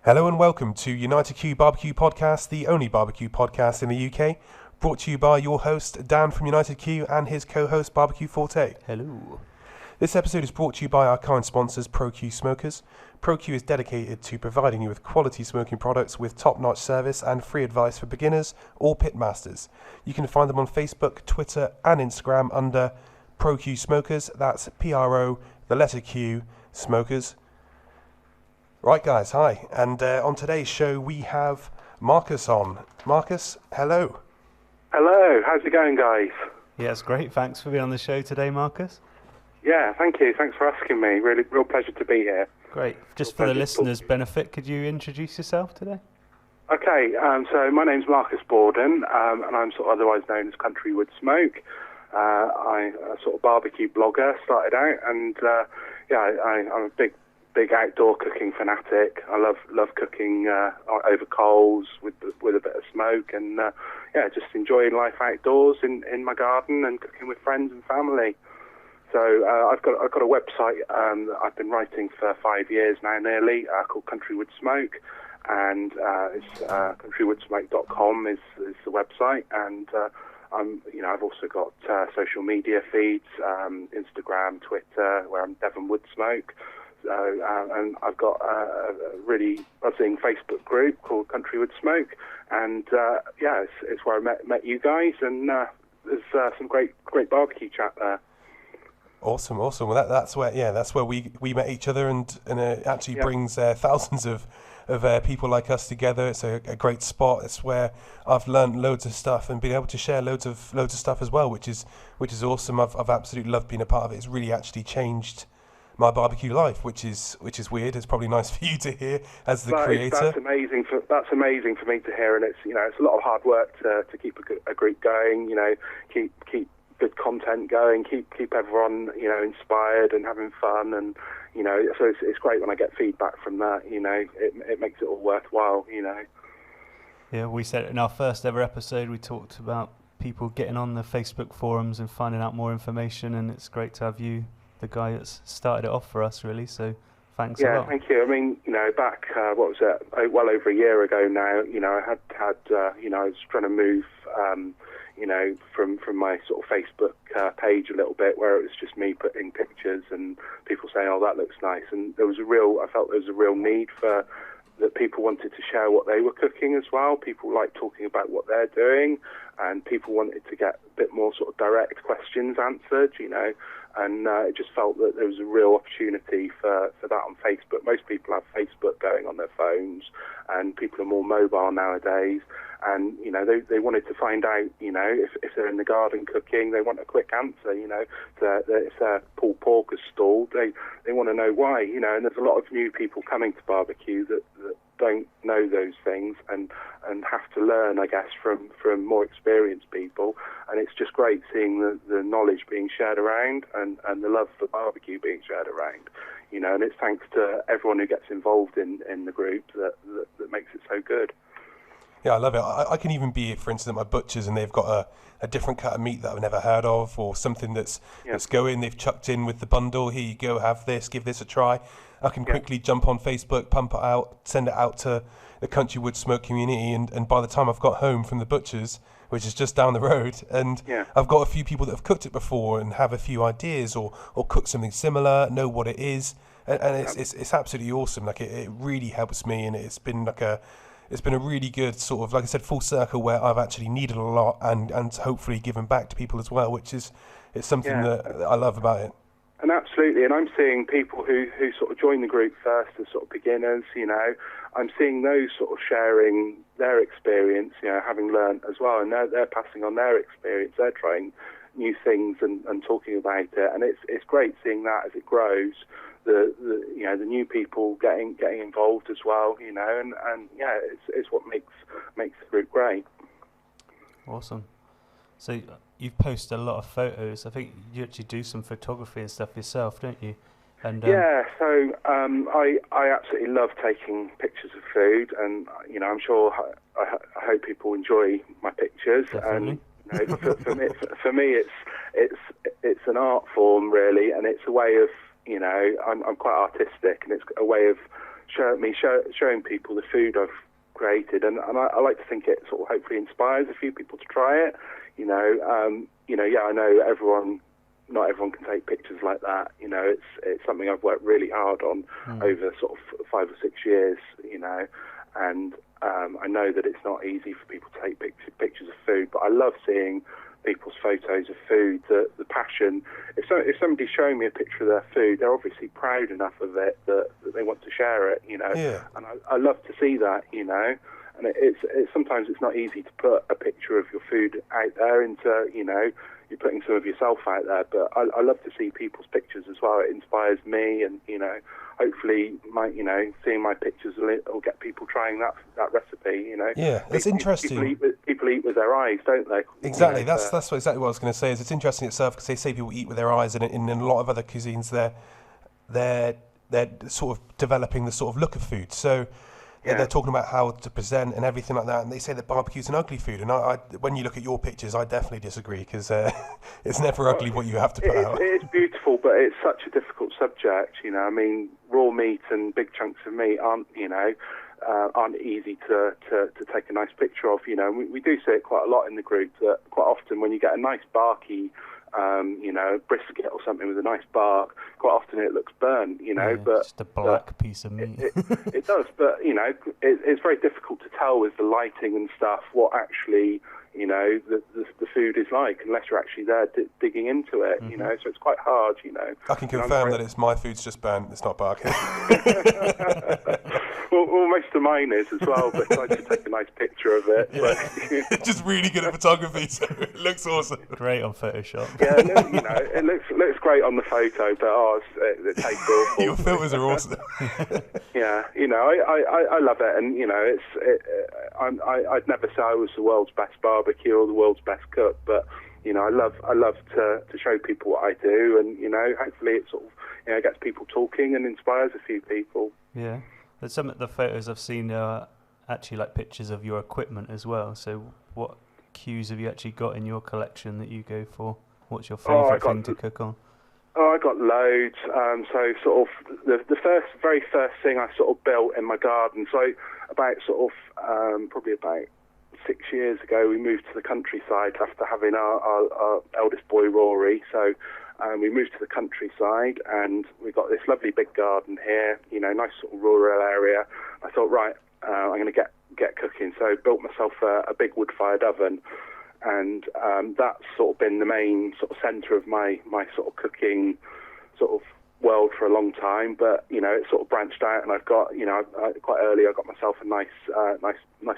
Hello and welcome to UnitedQ BBQ Podcast, the only barbecue podcast in the UK, brought to you by your host Dan from UnitedQ and his co-host BBQForte. Hello. This episode is brought to you by our kind sponsors ProQ Smokers. ProQ is dedicated to providing you with quality smoking products with top-notch service and free advice for beginners or pitmasters. You can find them on Facebook, Twitter and Instagram under ProQ Smokers. That's P-R-O, the letter Q, Smokers. Right guys, hi, and on today's show we have Marcus on. Marcus, hello. Hello, how's it going guys? Yeah, it's great. Thanks for being on the show today, Marcus. Yeah, thank you. Thanks for asking me. Real pleasure to be here. Great. Just for the listeners' benefit, could you introduce yourself today? Okay, so my name's Marcus Borden, and I'm sort of otherwise known as Country Wood Smoke. I'm a sort of barbecue blogger, started out, and I'm a big outdoor cooking fanatic. I love cooking over coals with a bit of smoke, and just enjoying life outdoors in my garden and cooking with friends and family. So I've got a website that I've been writing for 5 years now, nearly, called Country Wood Smoke, and it's countrywoodsmoke.com is the website, and I've also got social media feeds, Instagram, Twitter, where I'm Devon Wood Smoke. And I've got a really buzzing Facebook group called Country Wood Smoke, and it's where I met you guys, and there's some great barbecue chat there. Awesome. Well, that's where we met each other, and it actually brings thousands of people like us together. It's a great spot. It's where I've learned loads of stuff and been able to share loads of stuff as well, which is awesome. I've absolutely loved being a part of it. It's really actually changed my barbecue life, which is weird. It's probably nice for you to hear as the creator. That's amazing for me to hear, and it's it's a lot of hard work to keep a group going. Keep good content going, keep everyone inspired and having fun, and so it's great when I get feedback from that. It makes it all worthwhile. Yeah, we said in our first ever episode we talked about people getting on the Facebook forums and finding out more information, and it's great to have you, the guy that's started it off for us, really. So thanks a lot. Yeah, thank you. I mean, back what was it? Well over a year ago now. I had I was trying to move. From my sort of Facebook page a little bit, where it was just me putting pictures and people saying, "Oh, that looks nice," and I felt there was a real need for that. People wanted to share what they were cooking as well. People like talking about what they're doing, and people wanted to get a bit more sort of direct questions answered, and it just felt that there was a real opportunity for that on Facebook. Most people have Facebook going on their phones, and people are more mobile nowadays. And they wanted to find out, if they're in the garden cooking, they want a quick answer. If their pulled pork is stalled, they want to know why. And there's a lot of new people coming to barbecue that don't know those things and have to learn, I guess, from more experienced people. And it's just great seeing the knowledge being shared around and the love for barbecue being shared around. And it's thanks to everyone who gets involved in the group that makes it so good. Yeah, I love it. I can even be, for instance, at my butcher's and they've got a different cut of meat that I've never heard of, or something that's going, they've chucked in with the bundle, here you go, have this, give this a try. I can quickly jump on Facebook, pump it out, send it out to the Country Wood Smoke community, and by the time I've got home from the butcher's, which is just down the road, and I've got a few people that have cooked it before and have a few ideas or cooked something similar, know what it is, and it's absolutely awesome. Like it really helps me, and it's been a really good sort of, like I said, full circle where I've actually needed a lot and hopefully given back to people as well, which is something that I love about it. And absolutely, and I'm seeing people who sort of join the group first as sort of beginners, I'm seeing those sort of sharing their experience, having learned as well, and they're passing on their experience, they're trying new things and talking about it, and it's great seeing that as it grows. The new people getting involved as well, and it's what makes the group great. Awesome. So you've posted a lot of photos. I think you actually do some photography and stuff yourself, don't you? And so I absolutely love taking pictures of food, and I'm sure I hope people enjoy my pictures. Definitely. And for me, it's an art form really, and it's a way of I'm quite artistic, and it's a way of showing people the food I've created, and I like to think it sort of hopefully inspires a few people to try it. I know not everyone can take pictures like that. It's something I've worked really hard on over sort of 5 or 6 years. And I know that it's not easy for people to take pictures of food, but I love seeing people's photos of food, the passion. If somebody's showing me a picture of their food, they're obviously proud enough of it that they want to share it, Yeah. And I love to see that, and it's sometimes it's not easy to put a picture of your food out there into, you're putting some of yourself out there, but I love to see people's pictures as well. It inspires me, and hopefully seeing my pictures will get people trying that recipe. Yeah, it's interesting. People eat with their eyes, don't they? Exactly. That's exactly what I was going to say. Is it's interesting itself because they say people eat with their eyes, and in a lot of other cuisines, they're sort of developing the sort of look of food. So. Yeah. They're talking about how to present and everything like that, and they say that barbecue's an ugly food. And I when you look at your pictures, I definitely disagree because it's never ugly what you have to put out. It is beautiful, but it's such a difficult subject. I mean, raw meat and big chunks of meat aren't easy to take a nice picture of. We do see it quite a lot in the group. That quite often when you get a nice barky, brisket or something with a nice bark, quite often it looks burnt, but just a black piece of meat. It does, but it's very difficult to tell with the lighting and stuff what actually the food is like unless you're actually there digging into it. So it's quite hard. I can confirm that it's my food's just burnt. It's not barking. Well, most of mine is as well, but I just take a nice picture of it. Yeah. But, just really good at photography, so it looks awesome. Great on Photoshop. Yeah, it looks great on the photo, but it takes awful. Your filters are awesome. Yeah, I love it, and I'd never say I was the world's best barbecue or the world's best cook, but I love to show people what I do, and hopefully it sort of gets people talking and inspires a few people. Yeah. But some of the photos I've seen are actually like pictures of your equipment as well. So what cues have you actually got in your collection that you go for? What's your favourite thing to cook on? Oh, I got loads. So sort of the very first thing I sort of built in my garden. So about sort of probably about 6 years ago, we moved to the countryside after having our eldest boy Rory. So we moved to the countryside, and we got this lovely big garden here. Nice sort of rural area. I thought, right, I'm going to get cooking. So I built myself a big wood-fired oven. And that's sort of been the main sort of centre of my sort of cooking sort of world for a long time. But it sort of branched out, and I've got quite early I got myself a nice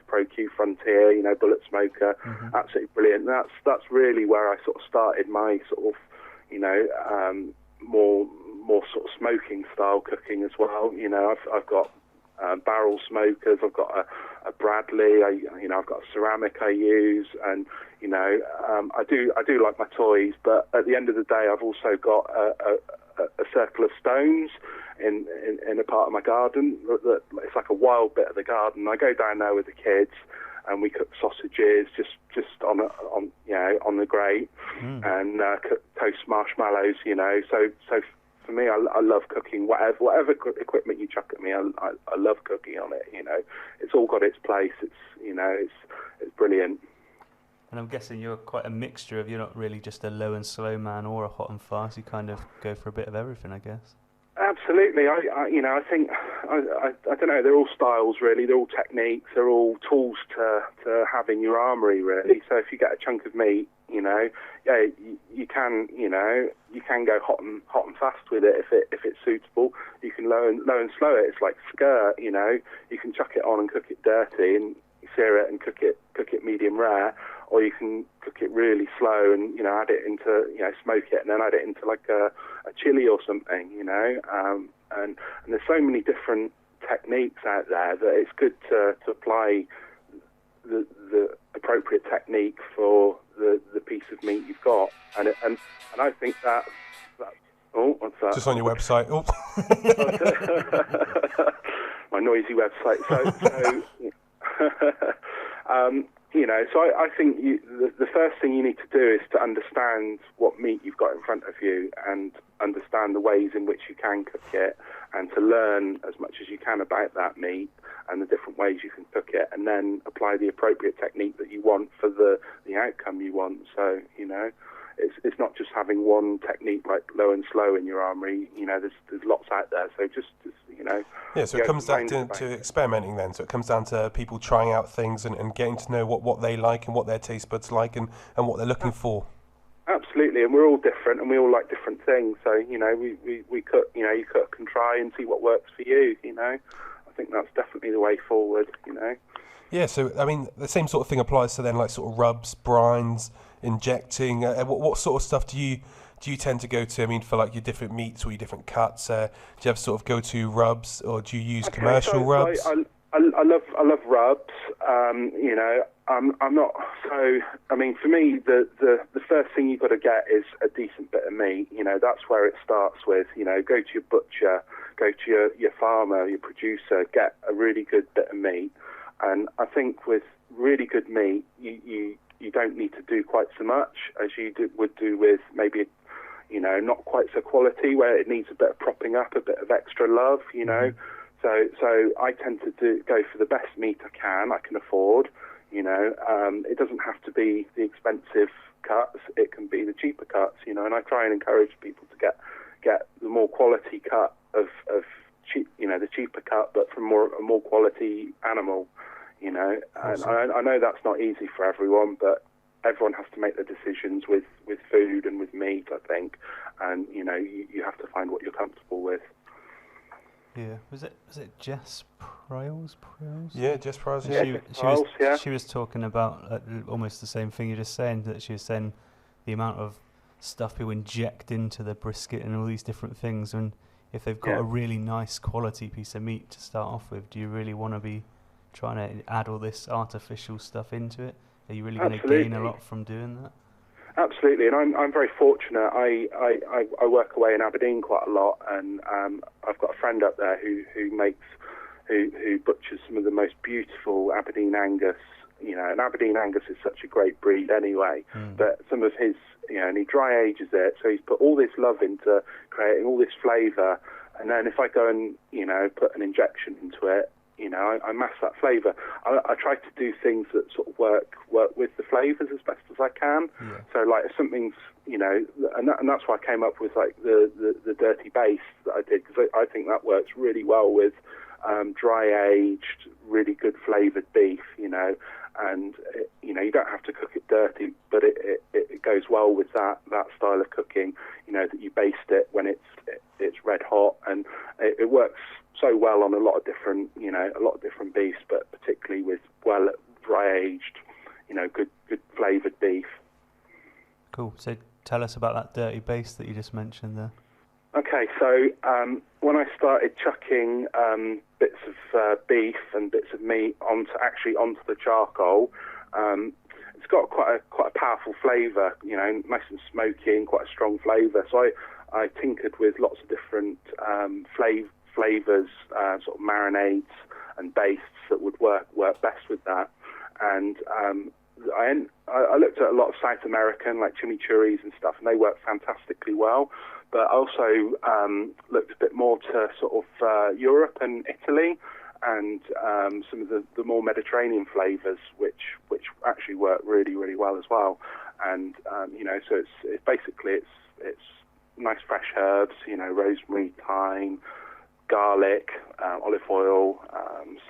Pro Q Frontier, bullet smoker, absolutely brilliant. And that's really where I sort of started my sort of more sort of smoking style cooking as well. I've got barrel smokers. I've got a Bradley. I've got a ceramic I use, and I do like my toys. But at the end of the day, I've also got a circle of stones in a part of my garden. It's like a wild bit of the garden. I go down there with the kids, and we cook sausages just on the grate, and cook toast marshmallows. So for me, I love cooking. Whatever equipment you chuck at me, I love cooking on it. It's all got its place. It's brilliant. And I'm guessing you're quite a mixture of, you're not really just a low and slow man or a hot and fast. You kind of go for a bit of everything, I guess. Absolutely. I think I don't know. They're all styles, really. They're all techniques. They're all tools to have in your armoury, really. So if you get a chunk of meat, you can go hot and fast with it if it's suitable. You can low and slow it. It's like skirt, You can chuck it on and cook it dirty and sear it and cook it medium rare, or you can cook it really slow and add it into smoke it and then add it into like a chili or something, and there's so many different techniques out there that it's good to apply the appropriate technique for the piece of meat you've got, and I think that oh, what's that? Just on your website. Oh. My noisy website. So so I think the first thing you need to do is to understand what meat you've got in front of you and understand the ways in which you can cook it, and to learn as much as you can about that meat and the different ways you can cook it, and then apply the appropriate technique that you want for the outcome you want. So, it's not just having one technique like low and slow in your armory. There's lots out there. So just Yeah, so it comes down to experimenting then. So it comes down to people trying out things and getting to know what they like and what their taste buds like and what they're looking for. Absolutely, and we're all different and we all like different things. So, we cook, you cook and try and see what works for you, I think that's definitely the way forward, Yeah, so, I mean, the same sort of thing applies to then like sort of rubs, brines, injecting. What sort of stuff do you tend to go to? I mean, for like your different meats or your different cuts, do you have sort of go-to rubs, or do you use commercial rubs? I love rubs. I'm not so. I mean, for me, the first thing you've got to get is a decent bit of meat. That's where it starts with. Go to your butcher, go to your farmer, your producer, get a really good bit of meat. And I think with really good meat, you don't need to do quite so much as you would do with maybe, not quite so quality, where it needs a bit of propping up, a bit of extra love, So I tend to go for the best meat I can afford, It doesn't have to be the expensive cuts, it can be the cheaper cuts, and I try and encourage people to get the more quality cut of cheap, the cheaper cut, but from a more quality animal, Awesome. And I know that's not easy for everyone, but everyone has to make their decisions with food and with meat, I think, and you have to find what you're comfortable with. Yeah, was it Jess Pryles? Yeah, Jess Pryles. She was talking about almost the same thing you're just saying. That she was saying the amount of stuff people inject into the brisket and all these different things, and if they've got a really nice quality piece of meat to start off with, do you really want to be trying to add all this artificial stuff into it? Are you really going to gain a lot from doing that? Absolutely, and I'm very fortunate. I work away in Aberdeen quite a lot, and I've got a friend up there who butchers some of the most beautiful Aberdeen Angus. And Aberdeen Angus is such a great breed anyway. But some of his, and he dry ages it, so he's put all this love into creating all this flavour. And then if I go and put an injection into it, I mask that flavour. I try to do things that sort of work with the flavours as best as I can. Yeah. So like if something's, and that's why I came up with like the dirty base that I did, because I think that works really well with dry aged, really good flavoured beef. And you don't have to cook it dirty, but it goes well with that style of cooking. That you baste it when it's red hot, and it works so well on a lot of different beefs, but particularly with well dry aged, good flavoured beef. Cool. So tell us about that dirty base that you just mentioned there. Okay, so when I started chucking bits of beef and bits of meat onto the charcoal, it's got quite a powerful flavour, nice and smoky and quite a strong flavour. So I tinkered with lots of different flavours, sort of marinades and bastes that would work best with that. And I looked at a lot of South American, like chimichurris and stuff, and they work fantastically well. But I also looked a bit more to sort of Europe and Italy, and some of the more Mediterranean flavours, which actually work really, really well as well. And so it's basically nice fresh herbs, rosemary, thyme, garlic, olive oil,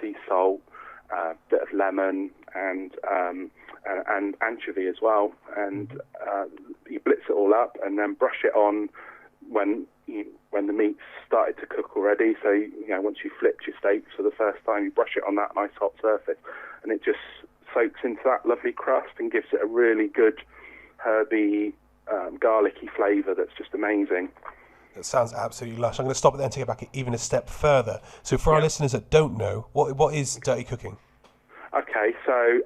sea salt, bit of lemon, and anchovy as well. And you blitz it all up, and then brush it on when the meat's started to cook already. So once you flipped your steaks for the first time, you brush it on that nice hot surface, and it just soaks into that lovely crust and gives it a really good herby, garlicky flavour that's just amazing. That sounds absolutely lush. I'm going to stop it there and take it back even a step further. So for our listeners that don't know, what is dirty cooking? Okay, so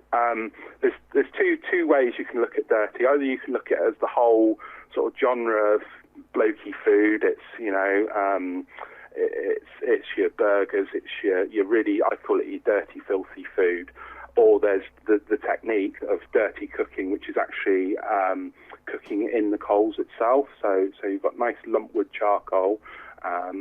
there's two ways you can look at dirty. Either you can look at it as the whole sort of genre of blokey food. It's it's your burgers. It's your really, I call it your dirty, filthy food. or there's the technique of dirty cooking, which is actually cooking in the coals itself. So you've got nice lumpwood charcoal,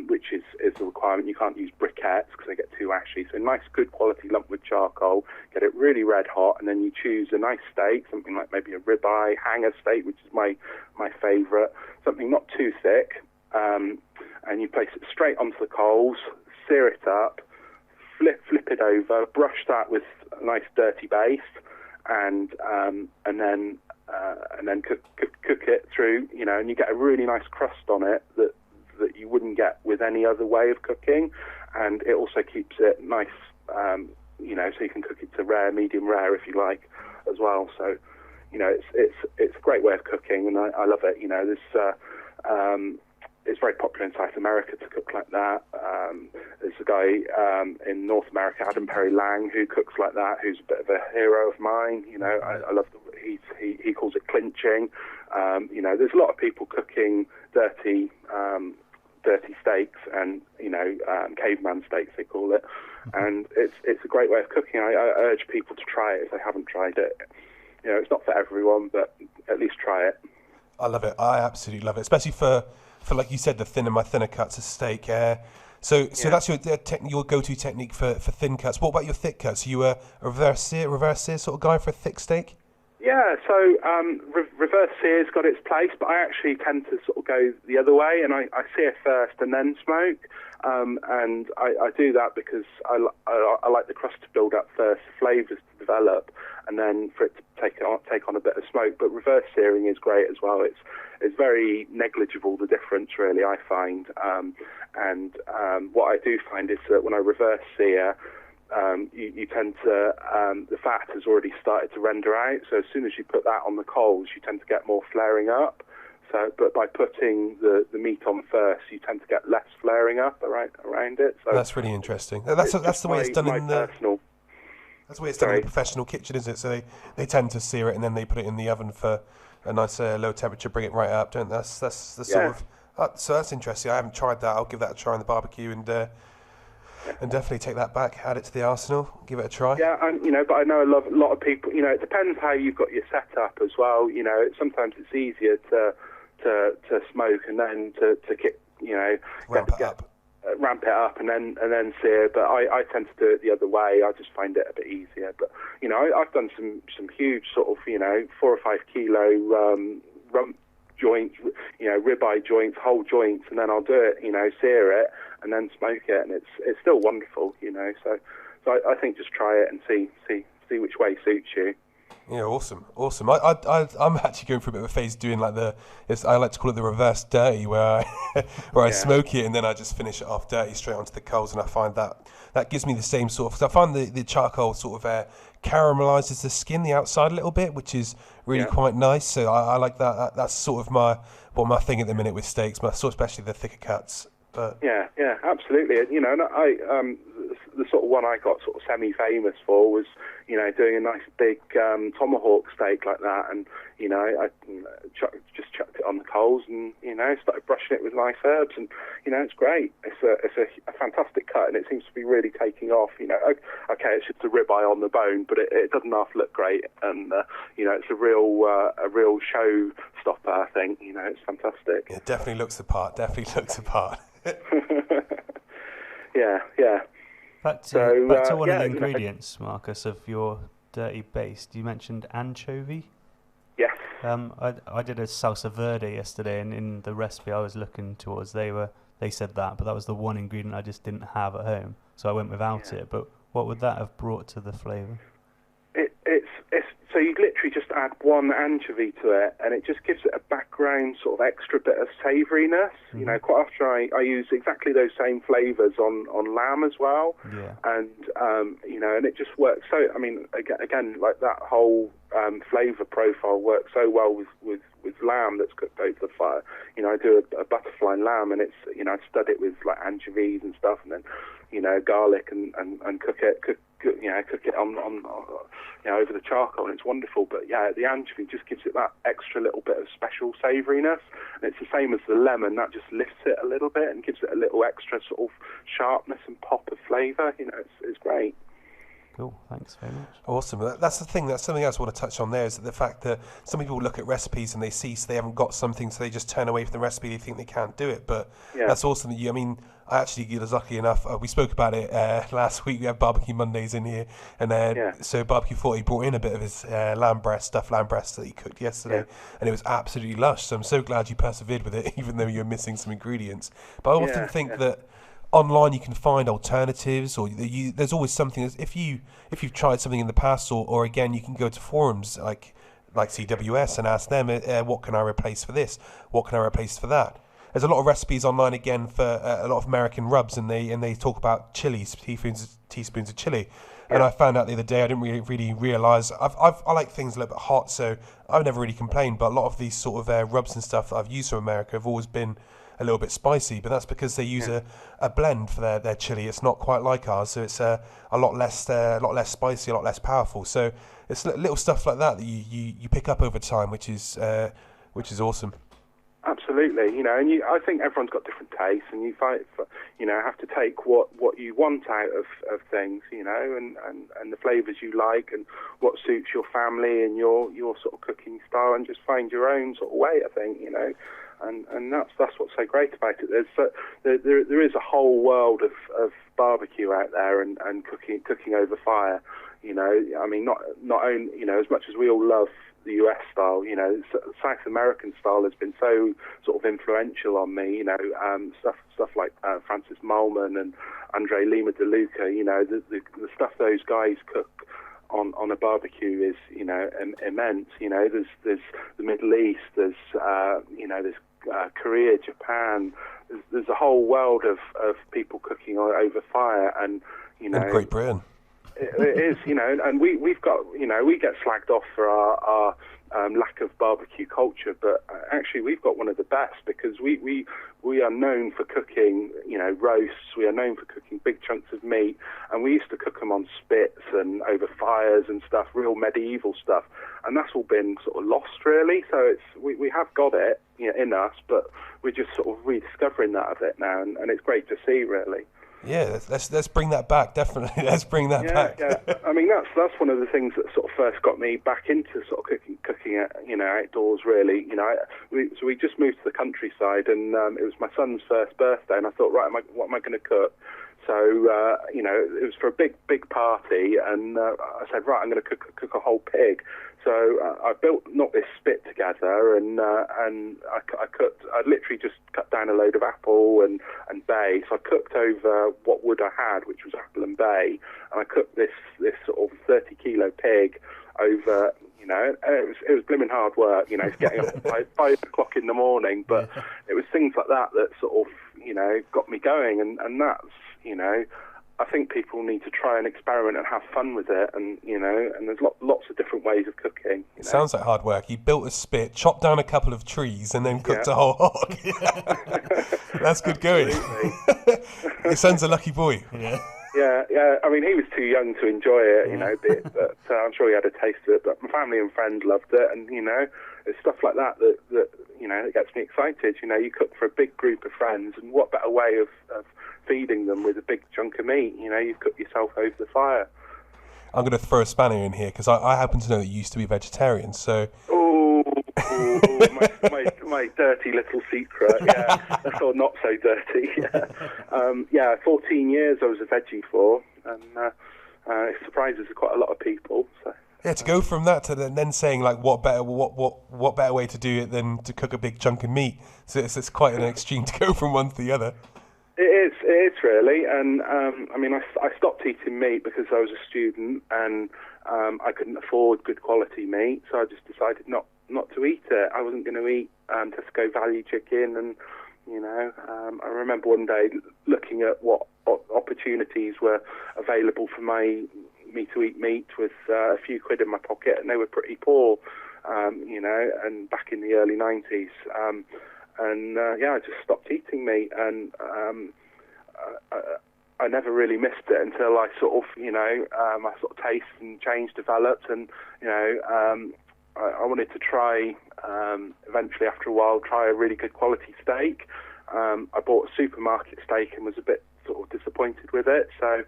which is a requirement. You can't use briquettes because they get too ashy. So nice, good quality lumpwood charcoal. Get it really red hot, and then you choose a nice steak, something like maybe a ribeye, hanger steak, which is my favourite. Something not too thick, and you place it straight onto the coals, sear it up, flip it over, brush that with a nice dirty baste, and then cook it through. And you get a really nice crust on it that you wouldn't get with any other way of cooking, and it also keeps it nice. So you can cook it to rare, medium rare if you like, as well. So it's a great way of cooking, and I love it. It's very popular in South America to cook like that. There's a guy in North America, Adam Perry Lang, who cooks like that, who's a bit of a hero of mine. I love he calls it clinching. There's a lot of people cooking dirty steaks and caveman steaks they call it, and it's a great way of cooking. I urge people to try it if they haven't tried it. It's not for everyone, but at least try it. I love it. I absolutely love it, especially for like you said, my thinner cuts of steak. So that's your go-to technique for thin cuts. What about your thick cuts? Are you a reverse sear sort of guy for a thick steak? Yeah, so reverse sear's got its place, but I actually tend to sort of go the other way, and I sear first and then smoke. And I do that because I like the crust to build up first, the flavours to develop, and then for it to take on a bit of smoke. But reverse searing is great as well. It's very negligible, the difference, really, I find. And what I do find is that when I reverse sear, you tend to, the fat has already started to render out, so as soon as you put that on the coals, you tend to get more flaring up. But by putting the meat on first, you tend to get less flaring up around it. So that's really interesting. That's the way it's done in the personal. That's the way it's done in the professional kitchen, is it? So they tend to sear it and then they put it in the oven for a nice low temperature, bring it right up. Don't they? That's the sort of. So that's interesting. I haven't tried that. I'll give that a try in the barbecue and definitely take that back, add it to the arsenal, give it a try. Yeah, and but I know a lot of people. It depends how you've got your setup as well. Sometimes it's easier to smoke and then to kick. Ramp it up and then sear. But I tend to do it the other way. I just find it a bit easier. But I've done some huge sort of 4 or 5 kilo rump joints, ribeye joints, whole joints, and then I'll do it, sear it and then smoke it, and it's still wonderful, So I think just try it and see which way suits you. Yeah, awesome. I'm actually going through a bit of a phase doing like I like to call it the reverse dirty, where I smoke it and then I just finish it off dirty straight onto the coals, and I find that gives me the same sort of. Cause I find the charcoal sort of caramelizes the skin, the outside a little bit, which is really quite nice. So I like that. That's sort of my thing at the minute with steaks, especially the thicker cuts. But yeah, absolutely. And I the sort of one I got sort of semi-famous for was doing a nice big tomahawk steak like that, and I just chucked it on the coals and started brushing it with nice herbs, and it's great. It's a fantastic cut, and it seems to be really taking off. Okay, it's just a ribeye on the bone, but it doesn't half look great, and it's a real show stopper. I think it's fantastic. It definitely looks the part. Yeah. Back to one of the ingredients, Marcus, of your dirty baste. You mentioned anchovy. Yes. I did a salsa verde yesterday, and in the recipe I was looking towards, they said that, but that was the one ingredient I just didn't have at home, so I went without it. But what would that have brought to the flavour? It's so you literally just add one anchovy to it, and it just gives it a background sort of extra bit of savouriness. Mm-hmm. Quite often I use exactly those same flavours on lamb as well. Yeah. And and it just works. So again, like that whole flavour profile works so well with lamb that's cooked over the fire. I do a butterfly lamb, and it's I stud it with like anchovies and stuff, and then garlic and cook it on over the charcoal, and it's wonderful. But the anchovy just gives it that extra little bit of special savouriness, and it's the same as the lemon. That just lifts it a little bit and gives it a little extra sort of sharpness and pop of flavour. It's great. Cool, thanks very much. Awesome. That's the thing. That's something else I want to touch on there, is the fact that some people look at recipes and they see so they haven't got something, so they just turn away from the recipe. They think they can't do it. But that's awesome that I mean, I actually was lucky enough. We spoke about it last week. We had Barbecue Mondays in here, and so BBQForte brought in a bit of his stuffed lamb breast that he cooked yesterday, and it was absolutely lush. So I'm so glad you persevered with it, even though you're missing some ingredients. But I often think that online you can find alternatives, or there's always something. If you've tried something in the past, or again, you can go to forums like CWS and ask them, what can I replace for this? What can I replace for that? There's a lot of recipes online again for a lot of American rubs, and they talk about chilies, teaspoons of chili. And I found out the other day, I didn't really realise. I like things a little bit hot, so I've never really complained. But a lot of these sort of rubs and stuff that I've used from America have always been a little bit spicy, but that's because they use a blend for their chili. It's not quite like ours, so it's a lot less spicy, a lot less powerful. So it's little stuff like that you pick up over time, which is awesome. Absolutely, and I think everyone's got different tastes, and you have to take what you want out of things, and the flavours you like, and what suits your family and your sort of cooking style, and just find your own sort of way. I think, and that's what's so great about it. There is a whole world of barbecue out there, and cooking over fire. I mean, not only as much as we all love the US style, South American style has been so sort of influential on me. Stuff like Francis Malman and Andre Lima De Luca. The stuff those guys cook on a barbecue is immense. There's the Middle East. There's Korea, Japan. There's a whole world of people cooking over fire, and in Great Britain. It is, and we've got, we get slagged off for our lack of barbecue culture, but actually we've got one of the best, because we are known for cooking, roasts. We are known for cooking big chunks of meat, and we used to cook them on spits and over fires and stuff, real medieval stuff, and that's all been sort of lost, really. So we have got it in us, but we're just sort of rediscovering that a bit now, and it's great to see, really. Yeah, let's bring that back. Definitely, let's bring that back. Yeah, I mean, that's one of the things that sort of first got me back into sort of cooking outdoors. Really, so we just moved to the countryside, and it was my son's first birthday, and I thought, right, what am I going to cook? So it was for a big party, and I said, right, I'm going to cook a whole pig. So I knocked this spit together, and I cooked. I literally just cut down a load of apple and bay. So I cooked over what wood I had, which was apple and bay, and I cooked this sort of 30-kilo pig over. It was blooming hard work. Getting up at 5 o'clock in the morning, but it was things like that sort of got me going, and that's I think people need to try and experiment and have fun with it, and and there's lots of different ways of cooking. It sounds like hard work. You built a spit, chopped down a couple of trees, and then cooked a whole hog. That's good going. Your son's a lucky boy. Yeah. I mean, he was too young to enjoy it, but I'm sure he had a taste of it. But my family and friends loved it, and it's stuff like that that gets me excited. You cook for a big group of friends, and what better way of feeding them with a big chunk of meat? You cook yourself over the fire. I'm going to throw a spanner in here, because I happen to know that you used to be vegetarian, so... my dirty little secret. Yeah, that's all not so dirty. 14 years I was a veggie for, and it surprises quite a lot of people. So. Yeah, to go from that to then saying like what better way to do it than to cook a big chunk of meat. So it's quite an extreme to go from one to the other. It is really, and I mean I stopped eating meat because I was a student, and I couldn't afford good quality meat, so I just decided not to eat it. I wasn't going to eat Tesco value chicken, and I remember one day looking at what opportunities were available for me to eat meat with a few quid in my pocket, and they were pretty poor, and back in the early 90s. I just stopped eating meat, and I never really missed it until I sort of, my sort of taste and change developed, and I wanted to try, eventually after a while, try a really good quality steak. I bought a supermarket steak and was a bit sort of disappointed with it, so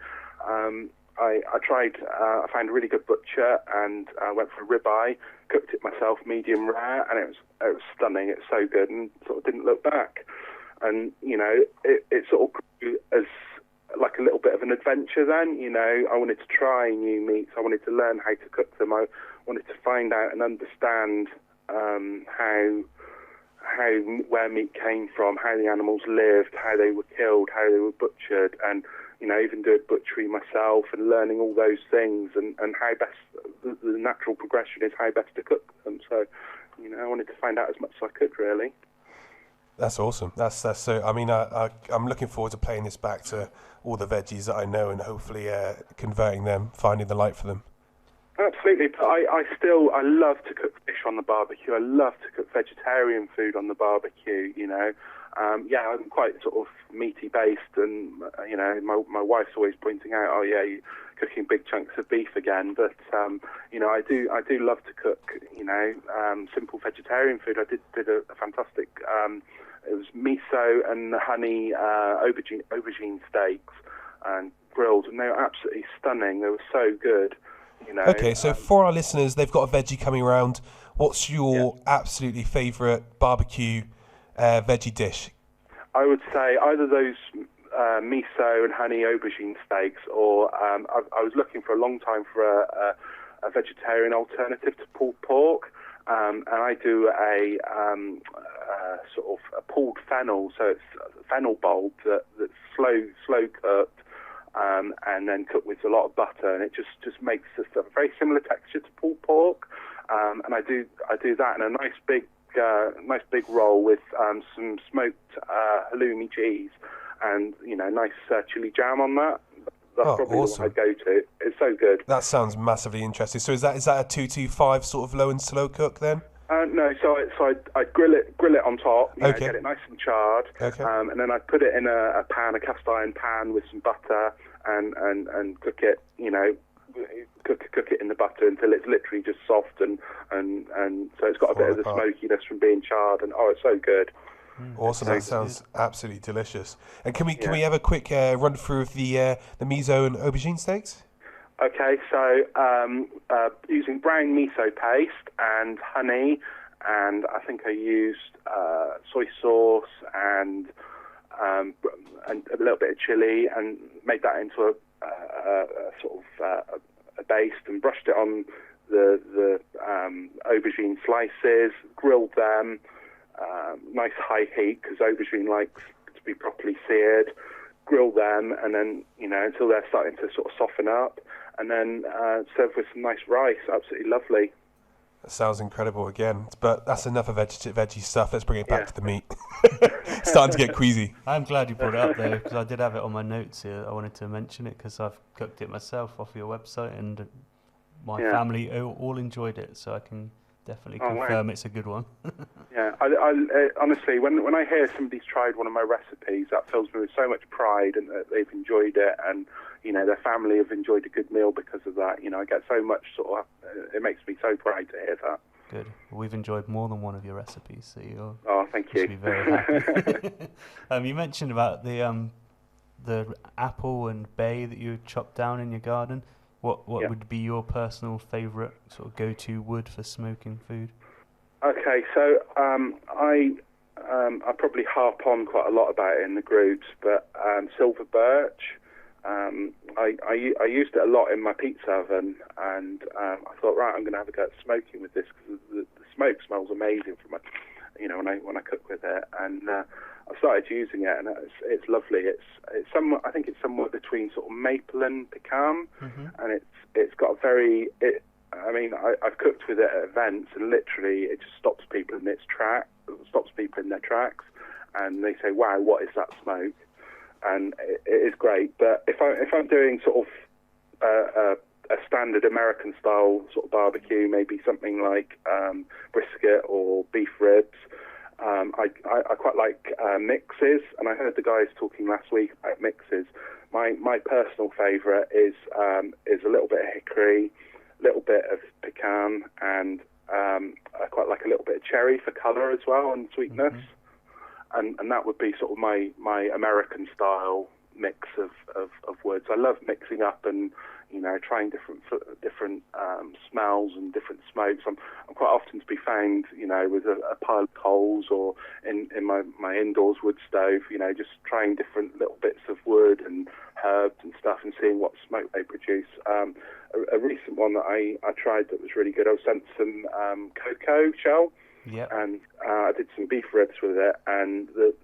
I tried. I found a really good butcher and went for a ribeye. Cooked it myself, medium rare, and it was stunning. It's so good, and sort of didn't look back. And it sort of grew as like a little bit of an adventure. Then I wanted to try new meats. I wanted to learn how to cook them. I wanted to find out and understand where meat came from, how the animals lived, how they were killed, how they were butchered, and even doing butchery myself and learning all those things and how best the natural progression is how best to cook them. So, I wanted to find out as much as I could, really. That's awesome. That's so. I mean, I'm looking forward to playing this back to all the veggies that I know and hopefully converting them, finding the light for them. Absolutely, but I love to cook fish on the barbecue. I love to cook vegetarian food on the barbecue. I'm quite sort of meaty based, and my wife's always pointing out, oh yeah, you're cooking big chunks of beef again. But I do love to cook simple vegetarian food. I did a fantastic. It was miso and honey aubergine steaks and grilled, and they were absolutely stunning. They were so good. Okay, so for our listeners, they've got a veggie coming around. What's your absolutely favourite barbecue veggie dish? I would say either those miso and honey aubergine steaks, or I was looking for a long time for a vegetarian alternative to pulled pork, and I do a sort of a pulled fennel, so it's fennel bulb that's slow cooked. And then cooked with a lot of butter, and it just makes a very similar texture to pulled pork. And I do that in a nice big roll with some smoked halloumi cheese, and nice chili jam on that. That's probably awesome. what I'd go to. It's so good. That sounds massively interesting. So is that a 225 sort of low and slow cook then? No, so I'd grill it on top, Okay. Get it nice and charred, Okay. and then I'd put it in a cast iron pan with some butter, and cook it, cook it in the butter until it's literally just soft, and so it's got a bit of the smokiness from being charred, and it's so good. Awesome, that sounds absolutely delicious. And can we have a quick run through of the miso and aubergine steaks? Okay, so using brown miso paste and honey, and I think I used soy sauce and a little bit of chili, and made that into a sort of a base, and brushed it on the aubergine slices, grilled them, nice high heat because aubergine likes to be properly seared. Grill them, and then until they're starting to sort of soften up, and then serve with some nice rice. Absolutely lovely. That sounds incredible again, but that's enough of veggie stuff. Let's bring it back to the meat. Starting to get queasy. I'm glad you brought it up though, because I did have it on my notes here. I wanted to mention it because I've cooked it myself off your website, and my family all enjoyed it, so I can definitely confirm it's a good one. Yeah, I honestly, when I hear somebody's tried one of my recipes, that fills me with so much pride, and that they've enjoyed it, and their family have enjoyed a good meal because of that. I get so much sort of, it makes me so proud to hear that. Good. Well, we've enjoyed more than one of your recipes, so you're thank you. Should be very happy. You mentioned about the apple and bay that you chopped down in your garden. What would be your personal favourite sort of go-to wood for smoking food? Okay, so I probably harp on quite a lot about it in the groups, but silver birch. I used it a lot in my pizza oven, and I thought, right, I'm going to have a go at smoking with this because the smoke smells amazing from when I cook with it, and I started using it, and it's lovely. It's somewhat, I think it's somewhere between sort of maple and pecan, and it's got a very. I've cooked with it at events, and literally it just stops people in their tracks, and they say, "Wow, what is that smoke?" And it is great. But if I'm doing sort of a standard American style sort of barbecue, maybe something like brisket or beef ribs, I quite like mixes. And I heard the guys talking last week about mixes. My personal favourite is a little bit of hickory, a little bit of pecan, and I quite like a little bit of cherry for colour as well and sweetness. And that would be sort of my American style mix of woods. I love mixing up and trying different smells and different smokes. I'm quite often to be found, with a pile of coals or in my indoors wood stove, just trying different little bits of wood and herbs and stuff and seeing what smoke they produce. A recent one that I tried that was really good, I was sent some cocoa shell. Yep. And I did some beef ribs with it, and the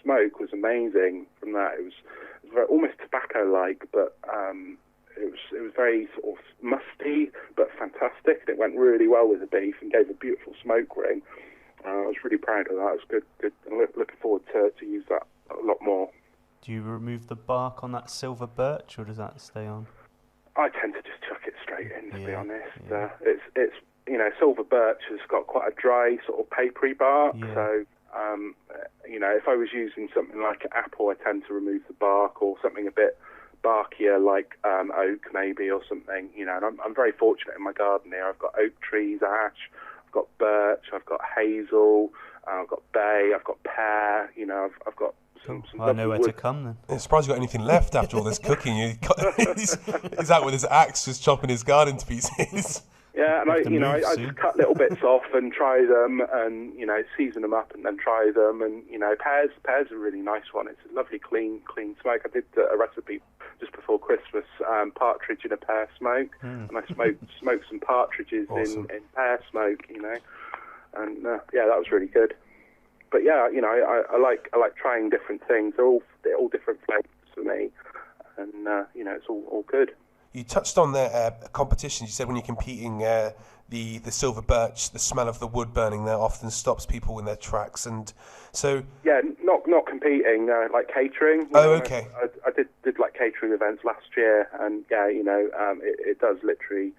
smoke was amazing from that. It was very, almost tobacco-like, but it was very sort of musty, but fantastic, and it went really well with the beef and gave a beautiful smoke ring. I was really proud of that. It was good. I'm looking forward to use that a lot more. Do you remove the bark on that silver birch, or does that stay on? I tend to just chuck it straight in, to be honest. Yeah. It's silver birch has got quite a dry sort of papery bark, so if I was using something like an apple, I tend to remove the bark, or something a bit barkier like oak maybe, or something. And I'm very fortunate in my garden here. I've got oak trees, ash, I've got birch, I've got hazel, I've got bay, I've got pear. I've got some I know where to come then. I'm surprised you've got anything left after all this cooking. He's out with his axe just chopping his garden to pieces. Yeah, and I just cut little bits off and try them, and season them up and then try them. And pears are a really nice one. It's a lovely clean smoke. I did a recipe just before Christmas, partridge in a pear smoke, and I smoked some partridges in pear smoke. And that was really good. But I like trying different things. They're all different flavors for me, and it's all good. You touched on the competitions. You said when you're competing, the silver birch, the smell of the wood burning there often stops people in their tracks, and so not competing, like catering. Okay. I did like catering events last year, and it does literally,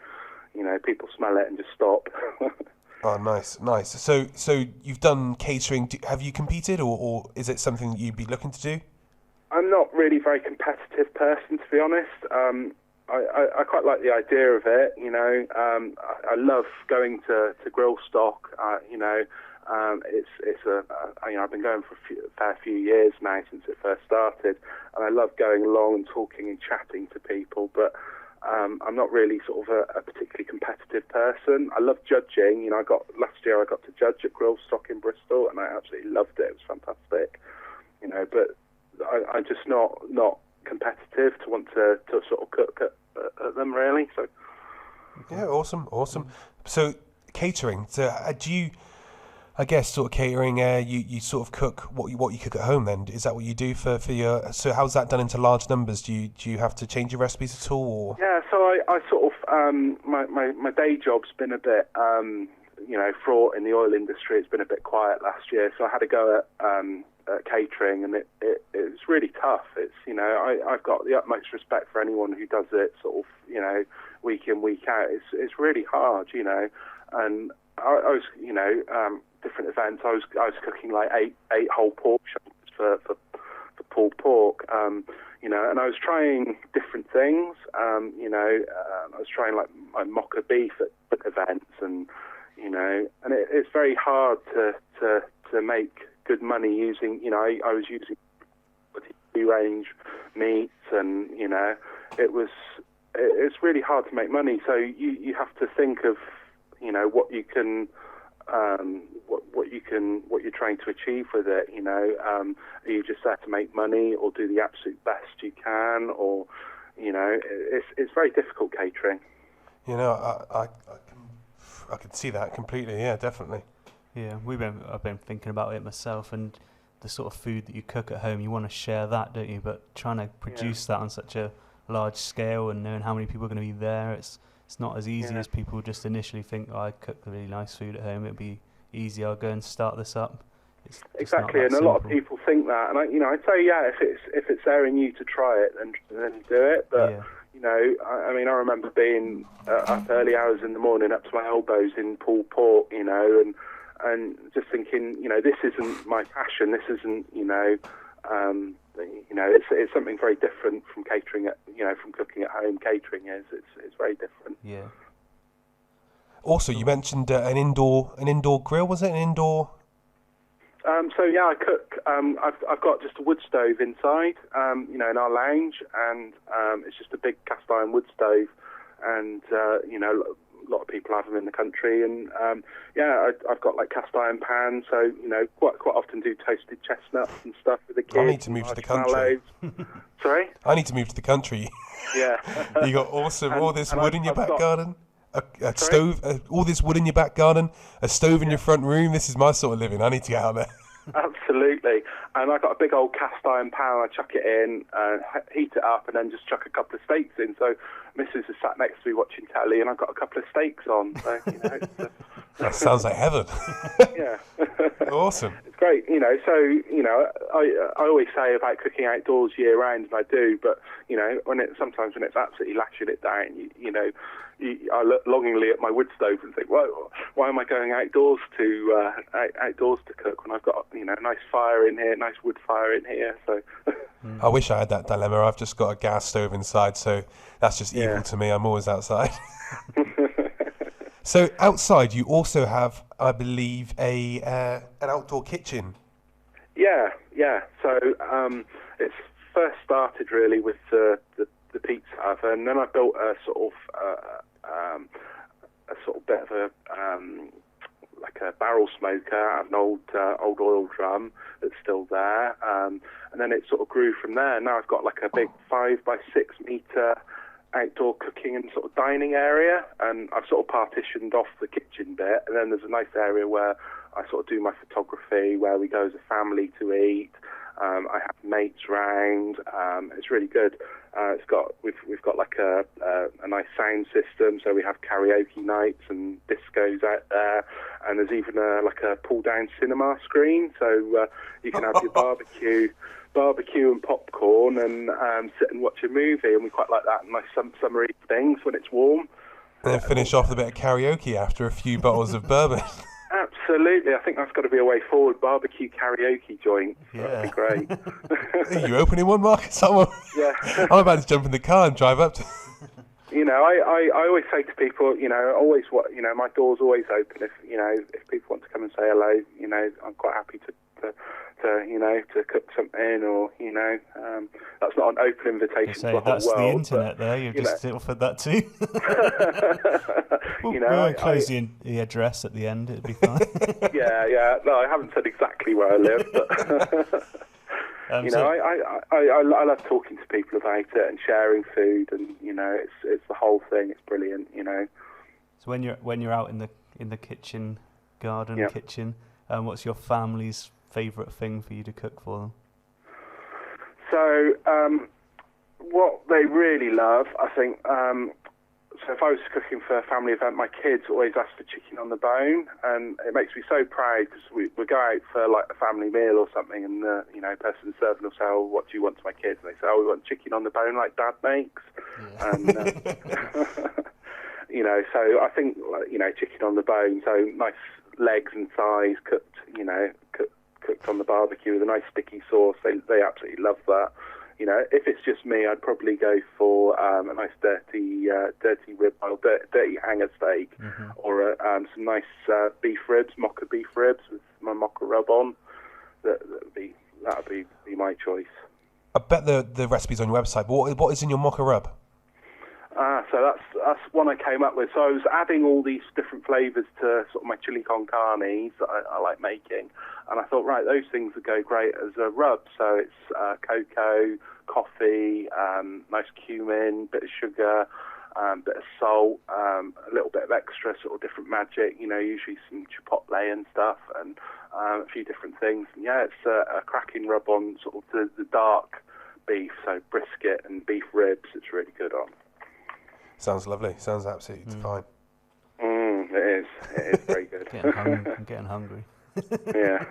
people smell it and just stop. Oh, nice. So you've done catering. Have you competed, or is it something that you'd be looking to do? I'm not really a very competitive person, to be honest. I quite like the idea of it, I love going to grill stock, I've been going for a fair few years now since it first started, and I love going along and talking and chatting to people, but I'm not really sort of a particularly competitive person. I love judging, last year I got to judge at grill stock in Bristol, and I absolutely loved it. It was fantastic, but I'm just not competitive to want to sort of cook at them, really. So yeah, awesome. So catering, so do you, I guess, sort of catering, you sort of cook what you cook at home then? Is that what you do for your, so how's that done into large numbers? Do you have to change your recipes at all, or? Yeah, so I sort of my day job's been a bit fraught in the oil industry. It's been a bit quiet last year, so I had to go at catering, and it's really tough. It's I've got the utmost respect for anyone who does it sort of week in, week out. It's really hard, and I was different events. I was cooking like eight whole pork chops for pulled pork, and I was trying different things. I was trying like my mocha beef at events, and and it's very hard to make good money using, I was using range meats, and it's really hard to make money. So you have to think of what you can what you're trying to achieve with it. Are you just there to make money, or do the absolute best you can, or it's very difficult catering. I can see that completely. Yeah, definitely. Yeah, I've been thinking about it myself, and the sort of food that you cook at home, you want to share that, don't you? But trying to produce that on such a large scale and knowing how many people are going to be there, it's not as easy as people just initially think. Oh, I cook really nice food at home, it'll be easy, I'll go and start this up. It's exactly, and a lot of people think that, and I'd say if it's there in you to try it, then do it. But I remember being up early hours in the morning, up to my elbows in pulled pork, and just thinking, this isn't my passion. This isn't, it's something very different from catering from cooking at home. Catering it's very different. Yeah. Also, you mentioned an indoor grill. Was it an indoor? So yeah, I cook. I've got just a wood stove inside, in our lounge, and it's just a big cast iron wood stove, and a lot of people have them in the country, and I've got like cast iron pans, so quite often do toasted chestnuts and stuff with the kids. I need to move to the country. Sorry? I need to move to the country. Yeah. You got all this wood in your back garden. A Sorry? stove, all this wood in your back garden, a stove in your front room. This is my sort of living. I need to get out there. Absolutely. And I've got a big old cast iron pan. I chuck it in, heat it up, and then just chuck a couple of steaks in. So Mrs. is sat next to me watching telly, and I've got a couple of steaks on. So, That sounds like heaven. Yeah. Awesome. It's great. I always say about cooking outdoors year round, and I do, but, sometimes when it's absolutely lashing it down, I look longingly at my wood stove and think, well, why am I going outdoors to cook when I've got a nice fire in here, nice wood fire in here? So I wish I had that dilemma. I've just got a gas stove inside, so that's just evil to me. I'm always outside. So outside, you also have, I believe, an outdoor kitchen. Yeah. So it's first started really with the pizza oven, and then I built a sort of bit of a like a barrel smoker out of an old oil drum that's still there, and then it sort of grew from there. Now I've got like a big 5 by 6 meter outdoor cooking and sort of dining area, and I've sort of partitioned off the kitchen bit, and then there's a nice area where I sort of do my photography, where we go as a family to eat. I have mates round. It's really good. We've got like a nice sound system, so we have karaoke nights and discos out there, and there's even like a pull down cinema screen, so you can have your barbecue and popcorn and sit and watch a movie, and we quite like that in nice summer evenings when it's warm. And then finish off with a bit of karaoke after a few bottles of bourbon. Absolutely. I think that's got to be a way forward. Barbecue karaoke joint. Yeah. That'd be great. Are you opening one, Mark? Someone? Yeah. I'm about to jump in the car and drive up to... I always say to people, my door's always open. If people want to come and say hello, I'm quite happy to cook something, or that's not an open invitation to the whole that's world. the internet there. You've just offered that too. We won't close the address at the end. It'd be fine. Yeah. No, I haven't said exactly where I live, but I love talking to people about it and sharing food, and it's the whole thing. It's brilliant. So when you're out in the kitchen, kitchen, what's your family's favourite thing for you to cook for them? So what they really love, I think, so if I was cooking for a family event, my kids always ask for chicken on the bone, and it makes me so proud, because we go out for like a family meal or something, and the person serving will say, "Oh, what do you want to my kids?" And they say, "Oh, we want chicken on the bone like Dad makes." Yeah. And so I think chicken on the bone, so nice legs and thighs cooked on the barbecue with a nice sticky sauce. They absolutely love that. If it's just me, I'd probably go for a nice dirty rib, dirty hanger steak, or some nice beef ribs, mocha beef ribs with my mocha rub on. That would be my choice. I bet the recipe's on your website. But what is in your mocha rub? So that's one I came up with. So I was adding all these different flavours to sort of my chili con carnes that I like making, and I thought, right, those things would go great as a rub. So it's cocoa, coffee, nice cumin, bit of sugar, bit of salt, a little bit of extra sort of different magic, usually some chipotle and stuff, and a few different things. And yeah, it's a cracking rub on sort of the dark beef, so brisket and beef ribs. It's really good on. Sounds lovely. Sounds absolutely fine. It is very good. I'm getting hungry. Yeah.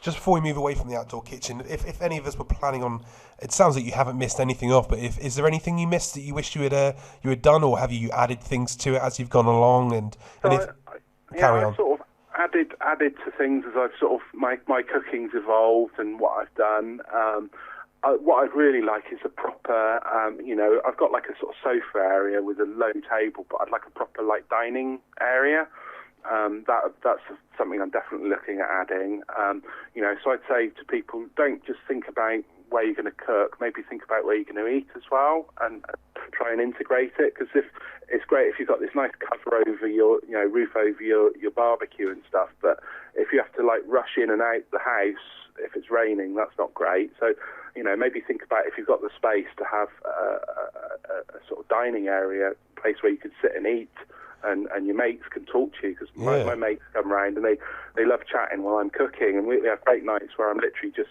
Just before we move away from the outdoor kitchen, if any of us were planning on, it sounds like you haven't missed anything off, but is there anything you missed that you wish you had done, or have you added things to it as you've gone along? Carry on. I've sort of added to things as I've sort of my cooking's evolved and what I've done. What I'd really like is a proper, I've got like a sort of sofa area with a low table, but I'd like a proper like dining area. That's something I'm definitely looking at adding. So I'd say to people, don't just think about where you're going to cook, maybe think about where you're going to eat as well, and try and integrate it, because if it's great if you've got this nice cover over your, roof over your barbecue and stuff, but if you have to like rush in and out the house if it's raining, that's not great. So, maybe think about if you've got the space to have a sort of dining area, place where you could sit and eat, and your mates can talk to you, because my mates come round and they love chatting while I'm cooking, and we have great nights where I'm literally just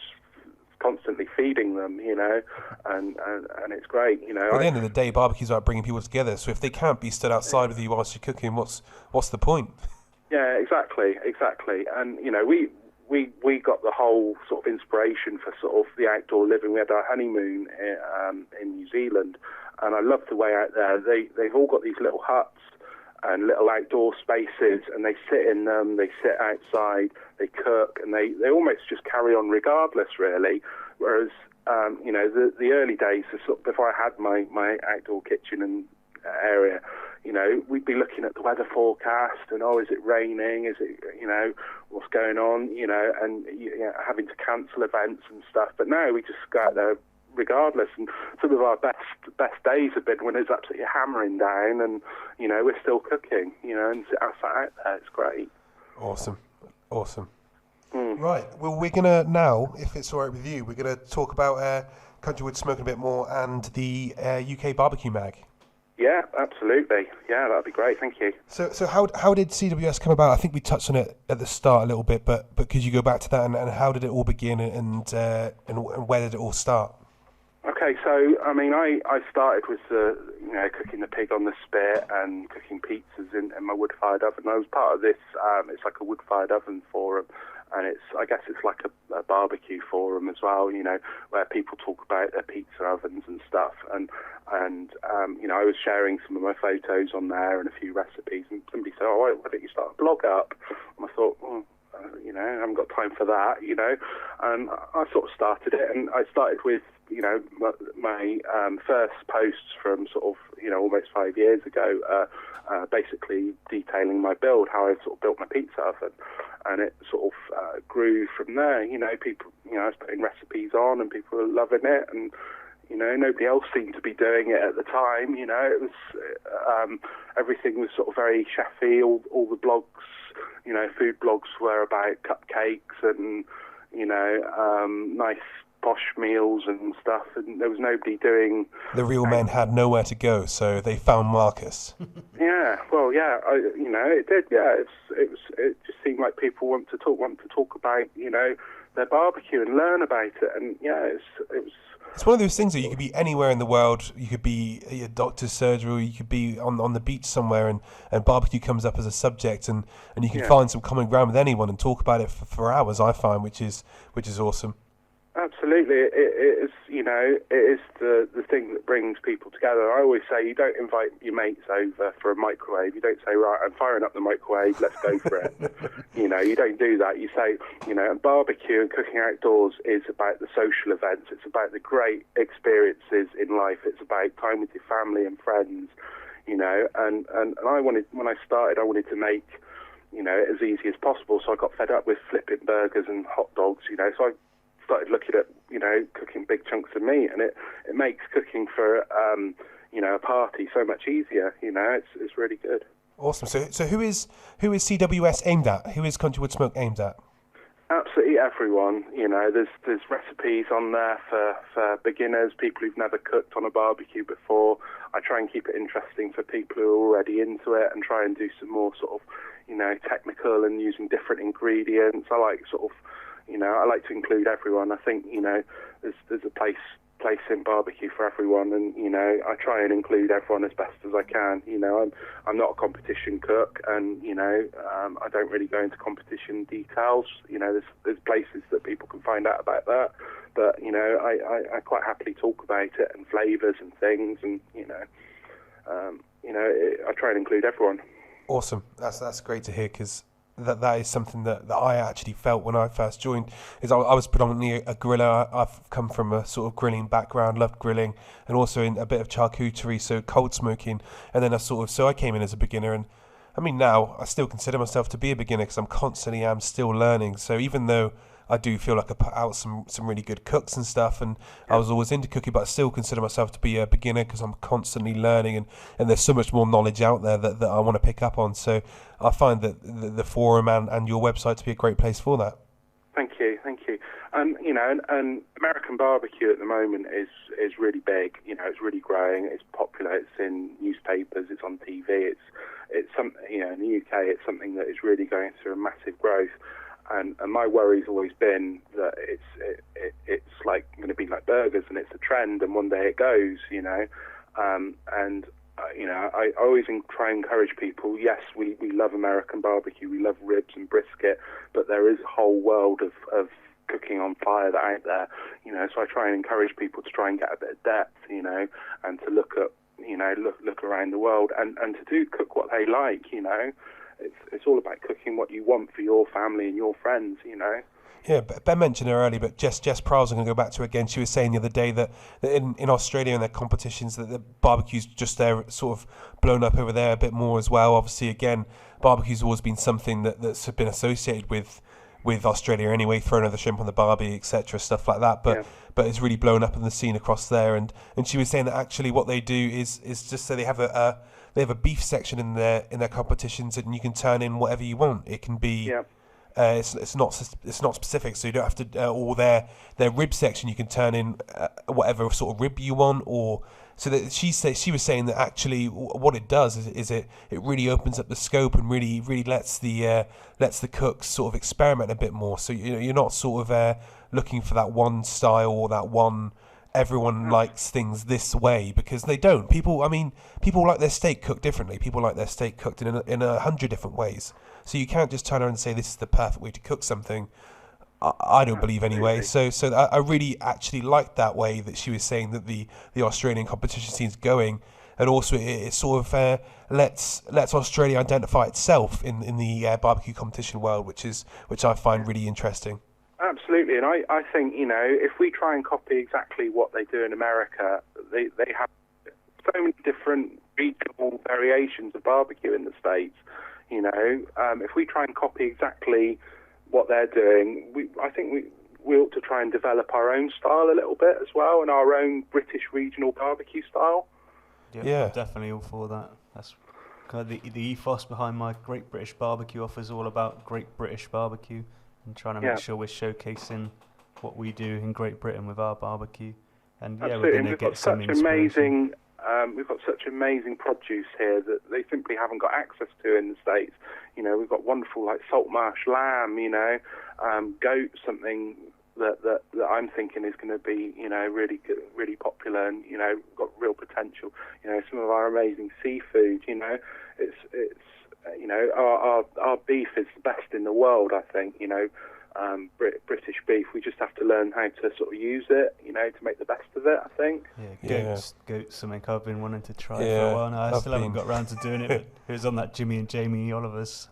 constantly feeding them, and it's great, At the end of the day, barbecue's about bringing people together, so if they can't be stood outside with you whilst you're cooking, what's the point? Yeah, exactly. And, we got the whole sort of inspiration for sort of the outdoor living. We had our honeymoon in New Zealand, and I love the way out there. They've all got these little huts and little outdoor spaces, and they sit in them, they sit outside, they cook, and they almost just carry on regardless, really. Whereas, the early days, sort of before I had my outdoor kitchen and area, we'd be looking at the weather forecast and, is it raining? Is it, what's going on? And having to cancel events and stuff. But now we just go out there regardless, and some of our best days have been when it's absolutely hammering down, and we're still cooking, and sat out there. It's great. Awesome. Right. Well, we're gonna now, if it's all right with you, we're gonna talk about Country Wood Smoking a bit more and the UK Barbecue Mag. Yeah, absolutely. Yeah, that'd be great. Thank you. So how did CWS come about? I think we touched on it at the start a little bit, but could you go back to that and how did it all begin and where did it all start? Okay, so I started with cooking the pig on the spit and cooking pizzas in my wood-fired oven. I was part of this. It's like a wood-fired oven forum, and I guess it's like a barbecue forum as well. Where people talk about their pizza ovens and stuff. And I was sharing some of my photos on there and a few recipes. And somebody said, "Oh, why don't you start a blog up?" And I thought, I haven't got time for that. And I sort of started it, and I started with my first posts from sort of, almost 5 years ago, basically detailing my build, how I sort of built my pizza oven, and it sort of grew from there. People, I was putting recipes on and people were loving it, and nobody else seemed to be doing it at the time. It was everything was sort of very chefy. All the blogs, food blogs were about cupcakes and nice posh meals and stuff, and there was nobody doing. The real men had nowhere to go, so they found Marcus. It did. Yeah, it just seemed like people want to talk about their barbecue and learn about it, and it was. It's one of those things that you could be anywhere in the world. You could be at your doctor's surgery, or you could be on the beach somewhere, and barbecue comes up as a subject, and you can find some common ground with anyone and talk about it for hours. I find, which is awesome. Absolutely, it is. It is the thing that brings people together. I always say you don't invite your mates over for a microwave. You don't say, right, I'm firing up the microwave, let's go for it. You don't do that. You say, and barbecue and cooking outdoors is about the social events. It's about the great experiences in life. It's about time with your family and friends. And I wanted, when I started, I wanted to make it as easy as possible. So I got fed up with flipping burgers and hot dogs. So I started looking at cooking big chunks of meat, and it makes cooking for a party so much easier. It's really good. Awesome. So who is CWS aimed at? Who is Country Wood Smoke aimed at? Absolutely everyone. There's recipes on there for beginners, people who've never cooked on a barbecue before. I try and keep it interesting for people who are already into it, and try and do some more sort of technical and using different ingredients. I like sort of I like to include everyone. I think, there's a place in barbecue for everyone, and, I try and include everyone as best as I can. I'm not a competition cook, and, I don't really go into competition details. There's places that people can find out about that, but, I quite happily talk about it and flavours and things, and, I try and include everyone. Awesome. That's great to hear, because that is something that I actually felt when I first joined. Is I was predominantly a griller. I've come from a sort of grilling background, loved grilling, and also in a bit of charcuterie, so cold smoking. And then I came in as a beginner, and I mean, now I still consider myself to be a beginner because I'm constantly am still learning. So even though I do feel like I put out some really good cooks and stuff, and I was always into cooking, but I still consider myself to be a beginner because I'm constantly learning, and there's so much more knowledge out there that I want to pick up on. So I find that the forum and your website to be a great place for that. Thank you. You know, and American barbecue at the moment is really big. You know, it's really growing. It's popular. It's in newspapers. It's on TV. It's something. You know, in the UK, it's something that is really going through a massive growth. And my worry's always been that it's like going to be like burgers, and it's a trend, and one day it goes. You know, you know, I always try and encourage people. Yes, we love American barbecue. We love ribs and brisket, but there is a whole world of cooking on fire that out there. You know, so I try and encourage people to try and get a bit of depth. You know, and to look at, you know, look around the world, and to cook what they like. You know, it's all about cooking what you want for your family and your friends. You know. Yeah, Ben mentioned it earlier, but Jess Prowse, I'm going to go back to again. She was saying the other day that in Australia in their competitions that the barbecue's just there, sort of blown up over there a bit more as well. Obviously, again, barbecue's always been something that's been associated with Australia anyway, throwing another shrimp on the barbie, etc., stuff like that. But it's really blown up in the scene across there. And she was saying that actually what they do is just so they have a beef section in their competitions, and you can turn in whatever you want. It can be. Yeah. It's not specific, so you don't have to. Or their rib section, you can turn in whatever sort of rib you want. Or so that she was saying that actually what it does is it really opens up the scope and really lets the cooks sort of experiment a bit more. So you're not sort of looking for that one style or that one. Everyone likes things this way, because they don't. People like their steak cooked differently. People like their steak cooked in 100 different ways. So you can't just turn around and say this is the perfect way to cook something. I don't believe anyway. So I really actually liked that way that she was saying that the Australian competition scene's going, and also it sort of lets Australia identify itself in the barbecue competition world, which I find really interesting. Absolutely, and I think, you know, if we try and copy exactly what they do in America, they have so many different regional variations of barbecue in the States. You know, if we try and copy exactly what they're doing, I think we ought to try and develop our own style a little bit as well, and our own British regional barbecue style. Yeah, definitely all for that. That's kind of the ethos behind my Great British Barbecue offer is all about Great British barbecue. And trying to make sure we're showcasing what we do in Great Britain with our barbecue. And we're going to get some inspiration. We've got such amazing produce here that they simply haven't got access to in the States. You know, we've got wonderful like salt marsh lamb, you know, goat, something that I'm thinking is going to be, you know, really good, really popular, and, you know, got real potential. You know, some of our amazing seafood, you know, it's you know, our beef is the best in the world, I think. You know, British beef. We just have to learn how to sort of use it, you know, to make the best of it, I think. Goat's something I've been wanting to try for a while now. I still haven't got around to doing it, but it was on that Jimmy and Jamie Oliver's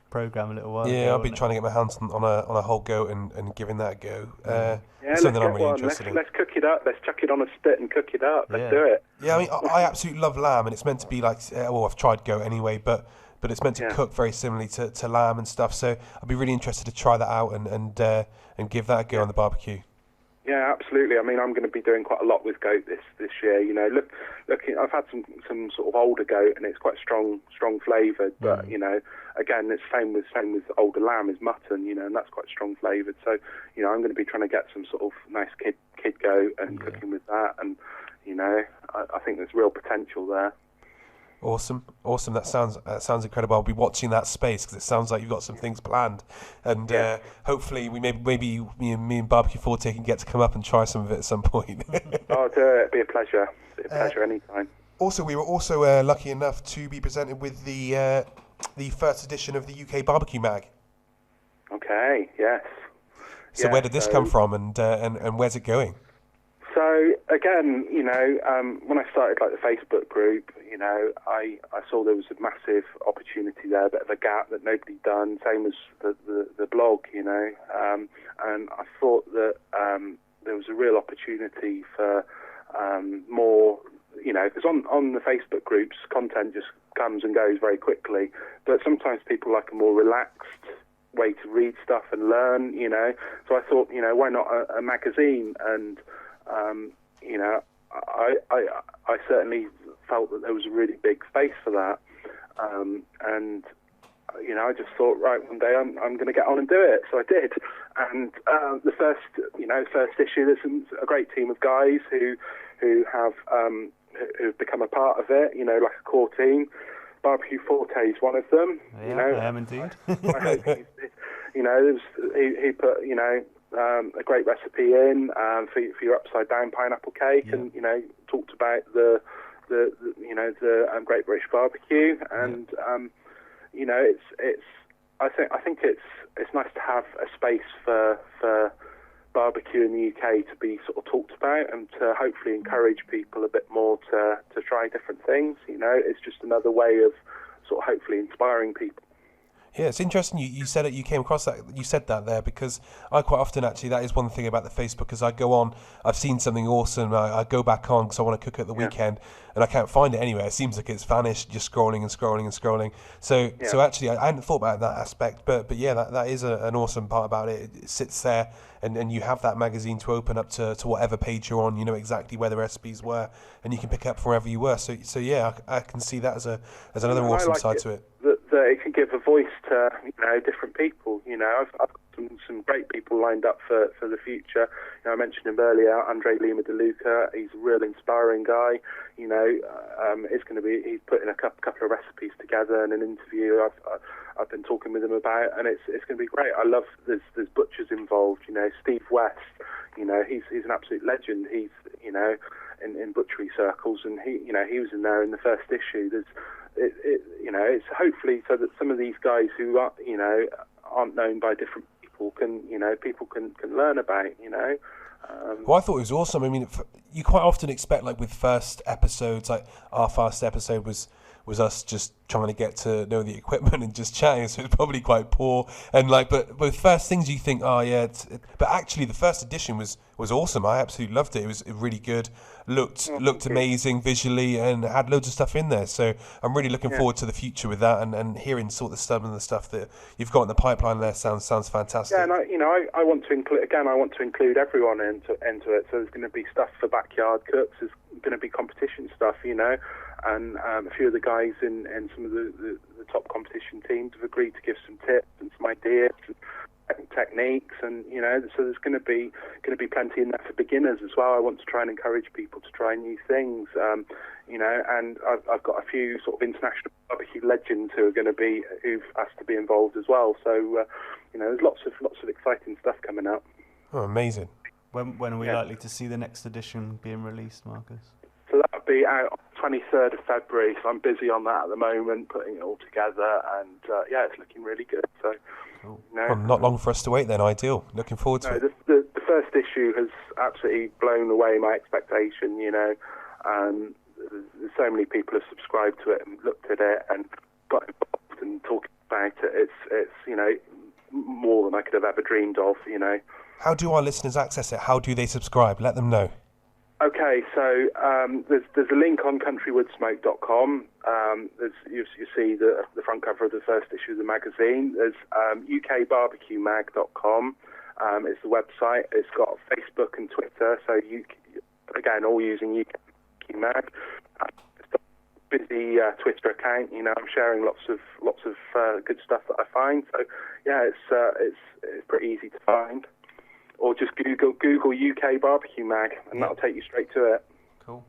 program a little while ago. I've been trying to get my hands on a whole goat and giving that a go. Something I'm really interested in. Let's cook it up. Let's chuck it on a spit and cook it up. Let's do it. Yeah, I mean, I absolutely love lamb, and it's meant to be like, I've tried goat anyway, but it's meant to cook very similarly to lamb and stuff. So I'd be really interested to try that out and give that a go on the barbecue. Yeah, absolutely. I mean, I'm going to be doing quite a lot with goat this year. You know, looking, I've had some sort of older goat, and it's quite strong flavoured. But you know, again, it's same with older lamb is mutton. You know, and that's quite strong flavoured. So, you know, I'm going to be trying to get some sort of nice kid goat and cooking with that. And you know, I think there's real potential there. Awesome. That sounds incredible. I'll be watching that space because it sounds like you've got some things planned, and hopefully we maybe me and BBQForte can get to come up and try some of it at some point. I'll do it. It'd be a pleasure. Anytime. Also, we were also lucky enough to be presented with the first edition of the UK Barbecue Mag. Okay. Yes. So where did this come from, and where's it going? So again, you know, when I started like the Facebook group, you know, I saw there was a massive opportunity there, a bit of a gap that nobody'd done. Same as the blog, you know, and I thought that there was a real opportunity for more, you know, because on the Facebook groups, content just comes and goes very quickly. But sometimes people like a more relaxed way to read stuff and learn, So I thought, why not a magazine? And, I certainly felt that there was a really big space for that. And I just thought, right, one day I'm going to get on and do it. So I did. And the first issue, there's a great team of guys who've become a part of it, like a core team. BBQForte is one of them. Yeah, I am indeed. He put, a great recipe in for your upside down pineapple cake, and talked about the Great British Barbecue, and I think it's nice to have a space for barbecue in the UK to be sort of talked about, and to hopefully encourage people a bit more to try different things. It's just another way of sort of hopefully inspiring people. Yeah, it's interesting you said it, you came across that, you said that there, because I quite often, actually, that is one thing about the Facebook, as I go on, I've seen something awesome, I go back on because I want to cook at the weekend, and I can't find it anywhere. It seems like it's vanished, just scrolling and scrolling and scrolling. So actually, I hadn't thought about that aspect, but yeah, that is an awesome part about it. It sits there, and you have that magazine to open up to whatever page you're on. You know exactly where the recipes were, and you can pick up from wherever you were. So yeah, I can see that as another awesome side to it. That it can give a voice to different people. I've got some great people lined up for the future. I mentioned him earlier, Andre Lima De Luca. He's a real inspiring guy. He's putting a couple of recipes together and an interview I've been talking with him about, and it's going to be great. I love there's butchers involved. Steve West. He's an absolute legend. He's in butchery circles, and he was in there in the first issue. It's hopefully so that some of these guys who aren't known by different people can learn about. Well, I thought it was awesome. I mean, you quite often expect, like with first episodes, like our first episode was us just trying to get to know the equipment and just chatting, so it's probably quite poor. And but with first things you think, oh yeah, but actually the first edition was awesome. I absolutely loved it. It was really good, looked amazing visually, and had loads of stuff in there. So I'm really looking forward to the future with that, and hearing sort of some of the stuff that you've got in the pipeline there sounds fantastic. Yeah, and I want to include everyone into it. So there's going to be stuff for backyard cooks. There's going to be competition stuff, and a few of the guys in some of the top competition teams have agreed to give some tips and some ideas and techniques, and so there's going to be plenty in there for beginners as well. I want to try and encourage people to try new things, and I've got a few sort of international barbecue legends who've asked to be involved as well. So there's lots of exciting stuff coming up. Oh, amazing! When are we likely to see the next edition being released, Marcus? So that'll be out on the 23rd of February, so I'm busy on that at the moment, putting it all together, and it's looking really good. So, cool. Well, not long for us to wait then, ideal. Looking forward to it. The first issue has absolutely blown away my expectation, and there's so many people have subscribed to it and looked at it and got involved and talking about it. It's more than I could have ever dreamed of, How do our listeners access it? How do they subscribe? Let them know. Okay, so there's a link on countrywoodsmoke.com. You see the front cover of the first issue of the magazine. There's ukbarbecuemag.com. It's the website. It's got Facebook and Twitter. So all using UK Mag. It's got a busy Twitter account. I'm sharing lots of good stuff that I find. So yeah, it's pretty easy to find. Or just Google UK Barbecue Mag, and that'll take you straight to it. Cool.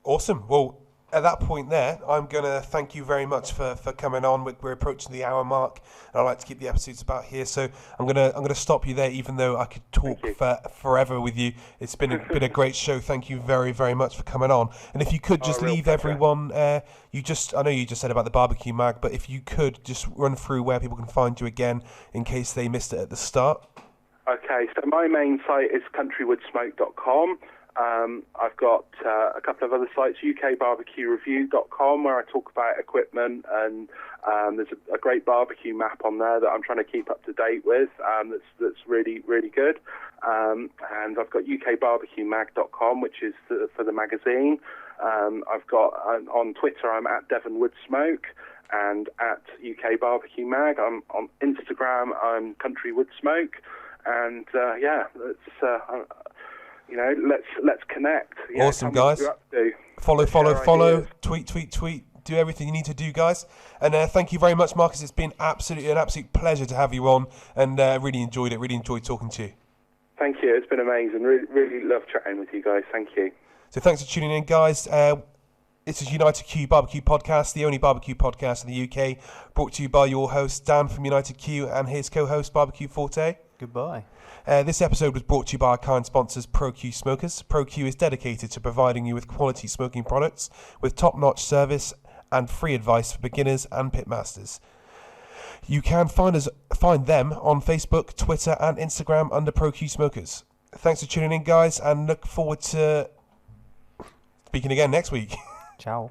Awesome. Well, at that point there, I'm going to thank you very much for coming on. We're approaching the hour mark, and I like to keep the episodes about here. So I'm gonna stop you there, even though I could talk forever with you. It's been a great show. Thank you very, very much for coming on. And if you could just leave everyone, I know you just said about the barbecue mag, but if you could just run through where people can find you again in case they missed it at the start. Okay, so my main site is countrywoodsmoke.com. I've got a couple of other sites, ukbarbecuereview.com, where I talk about equipment, and there's a great barbecue map on there that I'm trying to keep up to date with. That's really, really good. And I've got ukbarbecuemag.com, which is for the magazine. I've got on Twitter, I'm at Devon Wood Smoke and at UK Barbecue Mag. I'm on Instagram, I'm Country Wood Smoke, and let's connect. Awesome, guys. Follow, tweet. Do everything you need to do, guys. And thank you very much, Marcus. It's been an absolute pleasure to have you on, and really enjoyed it. Really enjoyed talking to you. Thank you. It's been amazing. Really, really love chatting with you guys. Thank you. So thanks for tuning in, guys. This is UnitedQ BBQ Podcast, the only barbecue podcast in the UK, brought to you by your host, Dan from UnitedQ, and his co-host, BBQForte. Goodbye. This episode was brought to you by our kind sponsors, ProQ Smokers. ProQ is dedicated to providing you with quality smoking products with top-notch service and free advice for beginners and pitmasters. You can find them on Facebook, Twitter, and Instagram under ProQ Smokers. Thanks for tuning in, guys, and look forward to speaking again next week. Ciao.